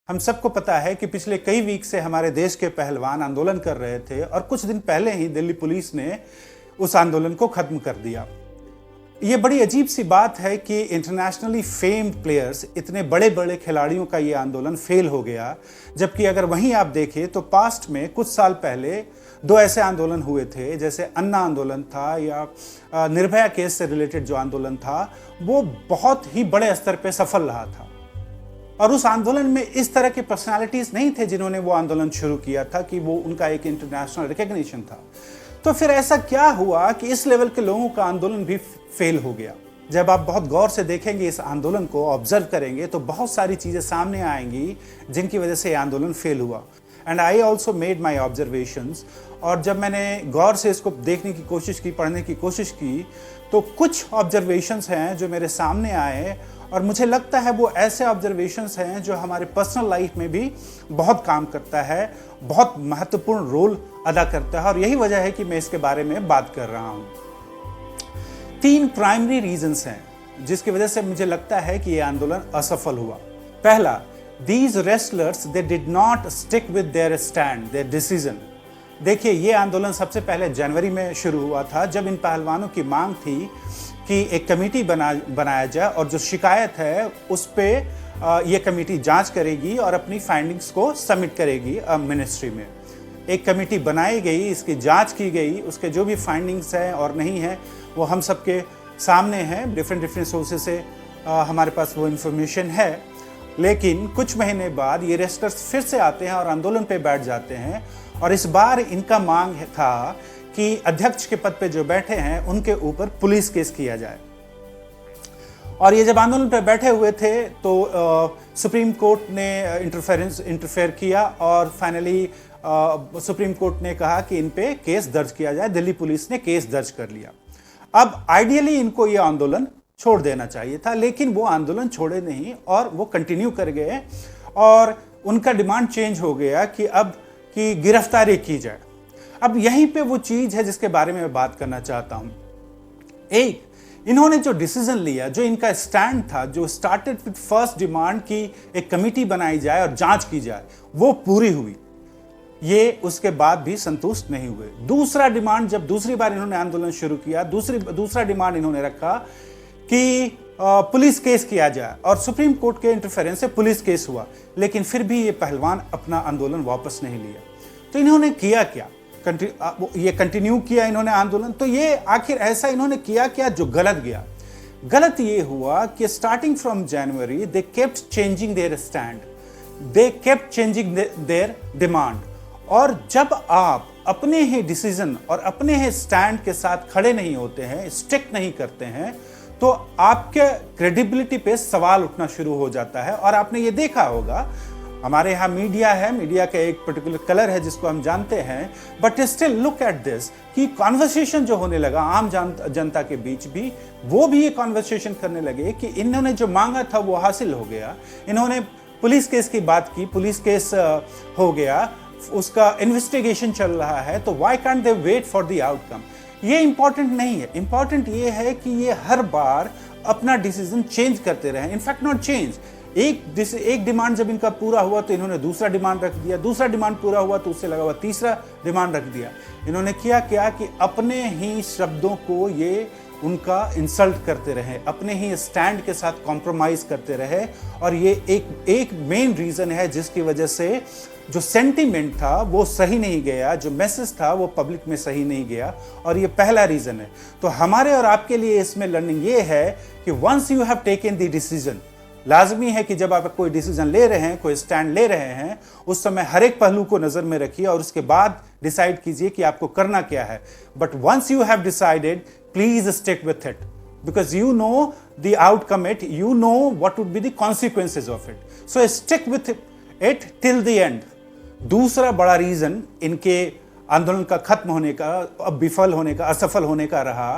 हम सबको पता है कि पिछले कई वीक से हमारे देश के पहलवान आंदोलन कर रहे थे और कुछ दिन पहले ही दिल्ली पुलिस ने उस आंदोलन को खत्म कर दिया। ये बड़ी अजीब सी बात है कि इंटरनेशनली फेम्ड प्लेयर्स, इतने बड़े बड़े खिलाड़ियों का ये आंदोलन फेल हो गया, जबकि अगर वहीं आप देखें तो पास्ट में कुछ साल पहले दो ऐसे आंदोलन हुए थे, जैसे अन्ना आंदोलन था या निर्भया केस से रिलेटेड जो आंदोलन था वो बहुत ही बड़े स्तर पे सफल रहा था। और उस आंदोलन में इस तरह के पर्सनालिटीज नहीं थे जिन्होंने वो आंदोलन शुरू किया था कि वो उनका एक इंटरनेशनल रिकॉग्निशन था। तो फिर ऐसा क्या हुआ कि इस लेवल के लोगों का आंदोलन भी फेल हो गया? जब आप बहुत गौर से देखेंगे इस आंदोलन को, ऑब्जर्व करेंगे, तो बहुत सारी चीजें सामने आएंगी जिनकी वजह से ये आंदोलन फेल हुआ। And I also made my observations. और जब मैंने गौर से इसको देखने की कोशिश की, पढ़ने की कोशिश की, तो कुछ ऑब्जर्वेशंस हैं जो मेरे सामने आए और मुझे लगता है वो ऐसे ऑब्जर्वेशंस हैं जो हमारे पर्सनल लाइफ में भी बहुत काम करता है, बहुत महत्वपूर्ण रोल अदा करता है, और यही वजह है कि मैं इसके बारे में बात कर रहा हूं। 3 प्राइमरी रीजंस हैं जिसकी वजह से मुझे लगता है कि यह आंदोलन असफल हुआ। पहला, these wrestlers they did not stick with their stand, their decision। देखिए, ये आंदोलन सबसे पहले जनवरी में शुरू हुआ था, जब इन पहलवानों की मांग थी कि एक कमेटी बनाया जाए और जो शिकायत है उस पर ये कमेटी जांच करेगी और अपनी फाइंडिंग्स को सबमिट करेगी मिनिस्ट्री में। एक कमेटी बनाई गई, इसकी जांच की गई, उसके जो भी फाइंडिंग्स हैं और नहीं है वो हम सबके सामने हैं। डिफरेंट सोर्सेस से हमारे पास वो इन्फॉर्मेशन है। लेकिन कुछ महीने बाद ये रेस्लर्स फिर से आते हैं और आंदोलन पे बैठ जाते हैं, और इस बार इनका मांग था कि अध्यक्ष के पद पे जो बैठे हैं उनके ऊपर पुलिस केस किया जाए। और ये जब आंदोलन पे बैठे हुए थे तो सुप्रीम कोर्ट ने इंटरफेयर किया और फाइनली सुप्रीम कोर्ट ने कहा कि इन पे केस दर्ज किया जाए। दिल्ली पुलिस ने केस दर्ज कर लिया। अब आइडियली इनको ये आंदोलन छोड़ देना चाहिए था, लेकिन वो आंदोलन छोड़े नहीं और वो कंटिन्यू कर गए, और उनका डिमांड चेंज हो गया कि अब की गिरफ्तारी की जाए। अब यहीं पे वो चीज है जिसके बारे में मैं बात करना चाहता हूं। एक, इन्होंने जो डिसीजन लिया, जो इनका स्टैंड था, जो स्टार्टेड विद फर्स्ट डिमांड की एक कमेटी बनाई जाए और जांच की जाए, वो पूरी हुई। ये उसके बाद भी संतुष्ट नहीं हुए। दूसरा डिमांड, जब दूसरी बार इन्होंने आंदोलन शुरू किया, दूसरा डिमांड इन्होंने रखा कि पुलिस केस किया जाए, और सुप्रीम कोर्ट के इंटरफेरेंस से पुलिस केस हुआ, लेकिन फिर भी ये पहलवान अपना आंदोलन वापस नहीं लिया। तो इन्होंने किया क्या? ये कंटिन्यू किया इन्होंने आंदोलन। तो ये आखिर ऐसा इन्होंने किया क्या जो गलत गया? गलत ये हुआ कि starting from January they kept changing their stand, they kept changing their demand. और जब आप अपने ही डिसीजन और अपने ही स्टैंड के साथ खड़े नहीं होते हैं, स्टिक नहीं करते हैं, तो आपके क्रेडिबिलिटी पे सवाल उठना शुरू हो जाता है। और आपने ये देखा होगा, हमारे यहाँ मीडिया है, मीडिया का एक पर्टिकुलर कलर है जिसको हम जानते हैं, but still look at this कि कॉन्वर्सेशन जो होने लगा आम जनता के बीच भी, वो भी ये कॉन्वर्सेशन करने लगे कि इन्होंने जो मांगा था वो हासिल हो गया। इन्होंने पुलिस केस की बात की, पुलिस केस हो गया, उसका इन्वेस्टिगेशन चल रहा है, तो why can't they wait for the outcome? ये इंपॉर्टेंट नहीं है। इंपॉर्टेंट ये है कि ये हर बार अपना डिसीजन चेंज करते रहे। इनफैक्ट नॉट चेंज, एक डिमांड जब इनका पूरा हुआ तो इन्होंने दूसरा डिमांड रख दिया, दूसरा डिमांड पूरा हुआ तो उससे लगा हुआ तीसरा डिमांड रख दिया। इन्होंने किया क्या कि अपने ही शब्दों को ये उनका इंसल्ट करते रहे, अपने ही स्टैंड के साथ कॉम्प्रोमाइज करते रहे। और ये एक मेन रीजन है जिसकी वजह से जो सेंटीमेंट था वो सही नहीं गया, जो मैसेज था वो पब्लिक में सही नहीं गया, और ये पहला रीजन है। तो हमारे और आपके लिए इसमें लर्निंग ये है कि once you have taken the decision, लाजमी है कि जब आप कोई डिसीजन ले रहे हैं, कोई स्टैंड ले रहे हैं, उस समय हर एक पहलू को नजर में रखिए और उसके बाद डिसाइड कीजिए कि आपको करना क्या है। But once you have decided, please stick with it, because you know the outcome, you know what would be the consequences of it, so stick with it till the end। दूसरा बड़ा reason इनके आंदोलन का खत्म होने का, अब विफल होने का, असफल होने का रहा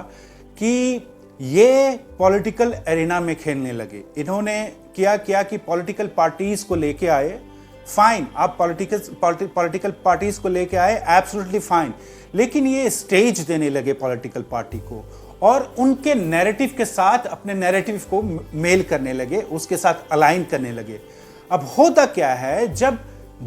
कि ये पॉलिटिकल एरिना में खेलने लगे। इन्होंने किया कि पॉलिटिकल पार्टीज को लेके आए, फाइन, आप पॉलिटिकल पार्टीज को लेके आए, एब्सोल्युटली फाइन, लेकिन ये स्टेज देने लगे पॉलिटिकल पार्टी को और उनके नैरेटिव के साथ अपने नैरेटिव को मेल करने लगे, उसके साथ अलाइन करने लगे। अब होता क्या है, जब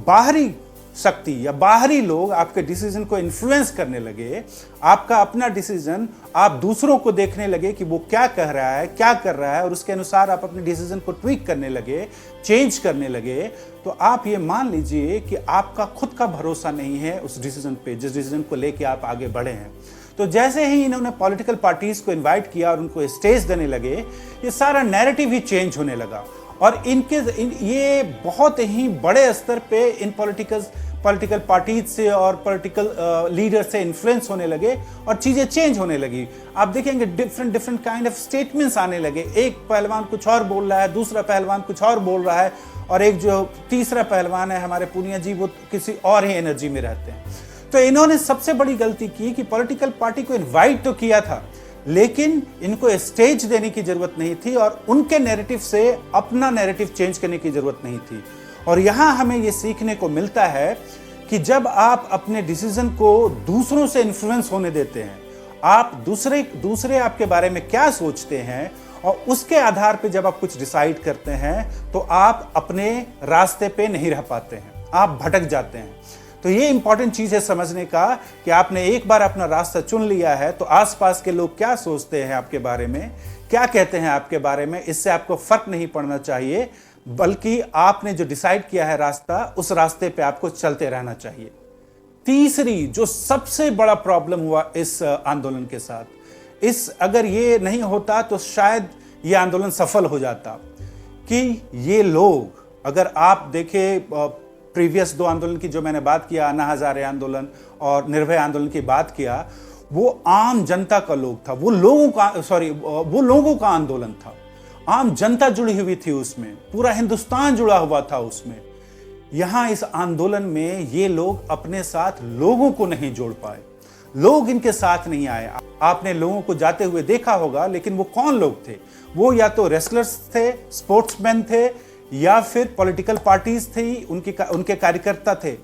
बाहरी शक्ति या बाहरी लोग आपके डिसीजन को इन्फ्लुएंस करने लगे, आपका अपना डिसीजन आप दूसरों को देखने लगे कि वो क्या कह रहा है, क्या कर रहा है, और उसके अनुसार आप अपने डिसीजन को ट्वीक करने लगे, चेंज करने लगे, तो आप ये मान लीजिए कि आपका खुद का भरोसा नहीं है उस डिसीजन पे, जिस डिसीजन को लेके आप आगे बढ़े हैं। तो जैसे ही इन्होंने पॉलिटिकल पार्टीज को इन्वाइट किया और उनको स्टेज देने लगे, ये सारा नैरेटिव ही चेंज होने लगा। और ये बहुत ही बड़े स्तर पे इन पॉलिटिकल पार्टीज से और पॉलिटिकल लीडर से इन्फ्लुएंस होने लगे और चीजें चेंज होने लगी। आप देखेंगे डिफरेंट काइंड ऑफ स्टेटमेंट्स आने लगे। एक पहलवान कुछ और बोल रहा है, दूसरा पहलवान कुछ और बोल रहा है, और एक जो तीसरा पहलवान है हमारे पूनिया जी, वो किसी और ही एनर्जी में रहते हैं। तो इन्होंने सबसे बड़ी गलती की कि पॉलिटिकल पार्टी को इन्वाइट तो किया था, लेकिन इनको स्टेज देने की जरूरत नहीं थी और उनके नैरेटिव से अपना नैरेटिव चेंज करने की जरूरत नहीं थी। और यहां हमें यह सीखने को मिलता है कि जब आप अपने डिसीजन को दूसरों से इन्फ्लुएंस होने देते हैं, आप दूसरे आपके बारे में क्या सोचते हैं, और उसके आधार पे जब आप कुछ डिसाइड करते हैं, तो आप अपने रास्ते पे नहीं रह पाते हैं, आप भटक जाते हैं। तो ये इंपॉर्टेंट चीज है समझने का कि आपने एक बार अपना रास्ता चुन लिया है, तो आसपास के लोग क्या सोचते हैं आपके बारे में, क्या कहते हैं आपके बारे में, इससे आपको फर्क नहीं पड़ना चाहिए, बल्कि आपने जो डिसाइड किया है रास्ता, उस रास्ते पे आपको चलते रहना चाहिए। तीसरी जो सबसे बड़ा प्रॉब्लम हुआ इस आंदोलन के साथ, अगर ये नहीं होता तो शायद ये आंदोलन सफल हो जाता, कि ये लोग, अगर आप देखें प्रीवियस 2 आंदोलन की जो मैंने बात किया, अन्ना हजारे आंदोलन और निर्भया आंदोलन की बात किया, वो आम जनता का लोग था, वो लोगों का आंदोलन था। आम जनता जुड़ी हुई थी उसमें, पूरा हिंदुस्तान जुड़ा हुआ था उसमें। यहां इस आंदोलन में ये लोग अपने साथ लोगों को नहीं जोड़ पाए, लोग इनके साथ नहीं आए। आपने लोगों को जाते हुए देखा होगा, लेकिन वो कौन लोग थे? वो या तो रेसलर्स थे, स्पोर्ट्समैन थे, या फिर पॉलिटिकल पार्टीज थी, उनके कार्यकर्ता थे।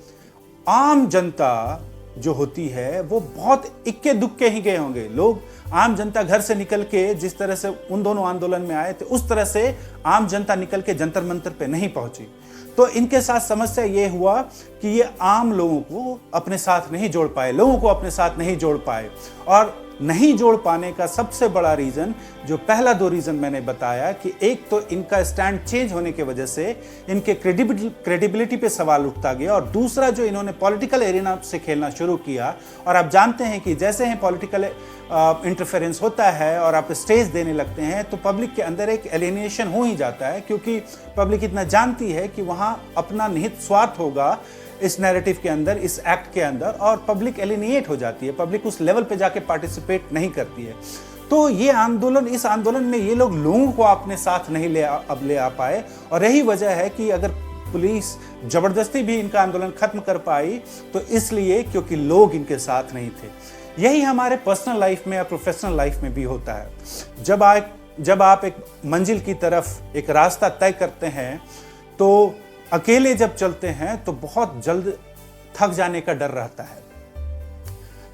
आम जनता जो होती है वो बहुत इक्के दुक्के ही गए होंगे। लोग, आम जनता घर से निकल के जिस तरह से उन दोनों आंदोलन में आए थे, उस तरह से आम जनता निकल के जंतर मंतर पे नहीं पहुंची। तो इनके साथ समस्या ये हुआ कि ये आम लोगों को अपने साथ नहीं जोड़ पाए, लोगों को अपने साथ नहीं जोड़ पाए। और नहीं जोड़ पाने का सबसे बड़ा रीजन, जो पहला 2 रीजन मैंने बताया, कि एक तो इनका स्टैंड चेंज होने की वजह से इनके क्रेडिबिलिटी पे सवाल उठता गया, और दूसरा जो इन्होंने पॉलिटिकल एरिना से खेलना शुरू किया। और आप जानते हैं कि जैसे ही पॉलिटिकल इंटरफेरेंस होता है और आप स्टेज देने लगते हैं, तो पब्लिक के अंदर एक एलिनेशन हो ही जाता है, क्योंकि पब्लिक इतना जानती है कि वहां अपना निहित स्वार्थ होगा इस नैरेटिव के अंदर, इस एक्ट के अंदर, और पब्लिक एलिनिएट हो जाती है, पब्लिक उस लेवल पे जाके पार्टिसिपेट नहीं करती है। तो इस आंदोलन में ये लोगों को अपने साथ नहीं ले आ पाए, और यही वजह है कि अगर पुलिस जबरदस्ती भी इनका आंदोलन खत्म कर पाई, तो इसलिए क्योंकि लोग इनके साथ नहीं थे। यही हमारे पर्सनल लाइफ में या प्रोफेशनल लाइफ में भी होता है। जब आप एक मंजिल की तरफ एक रास्ता तय करते हैं, तो अकेले जब चलते हैं तो बहुत जल्द थक जाने का डर रहता है।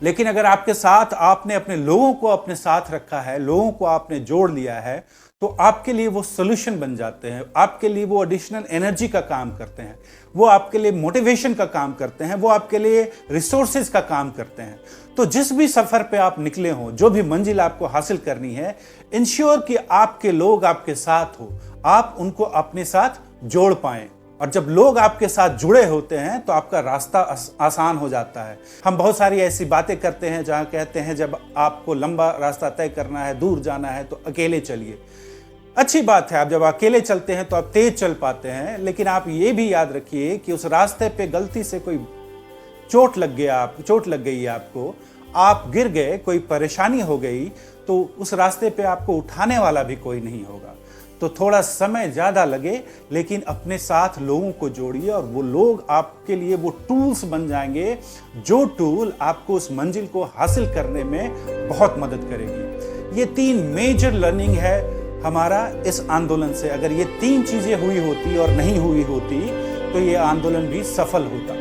लेकिन अगर आपके साथ आपने अपने लोगों को अपने साथ रखा है, लोगों को आपने जोड़ लिया है, तो आपके लिए वो सोल्यूशन बन जाते हैं, आपके लिए वो एडिशनल एनर्जी का काम करते हैं, वो आपके लिए मोटिवेशन का काम करते हैं, वो आपके लिए रिसोर्सेज का काम करते हैं। तो जिस भी सफर पे आप निकले हो, जो भी मंजिल आपको हासिल करनी है, इंश्योर कि आपके लोग आपके साथ हो, आप उनको अपने साथ जोड़ पाएं। और जब लोग आपके साथ जुड़े होते हैं तो आपका रास्ता आसान हो जाता है। हम बहुत सारी ऐसी बातें करते हैं जहां कहते हैं जब आपको लंबा रास्ता तय करना है, दूर जाना है, तो अकेले चलिए। अच्छी बात है, आप जब अकेले चलते हैं तो आप तेज चल पाते हैं, लेकिन आप ये भी याद रखिए कि उस रास्ते पे गलती से कोई चोट लग गई आपको, आप गिर गए, कोई परेशानी हो गई, तो उस रास्ते पे आपको उठाने वाला भी कोई नहीं होगा। तो थोड़ा समय ज़्यादा लगे, लेकिन अपने साथ लोगों को जोड़िए, और वो लोग आपके लिए वो टूल्स बन जाएंगे, जो टूल आपको उस मंजिल को हासिल करने में बहुत मदद करेगी। ये 3 मेजर लर्निंग है हमारा इस आंदोलन से। अगर ये 3 चीज़ें हुई होती और नहीं हुई होती, तो ये आंदोलन भी सफल होता।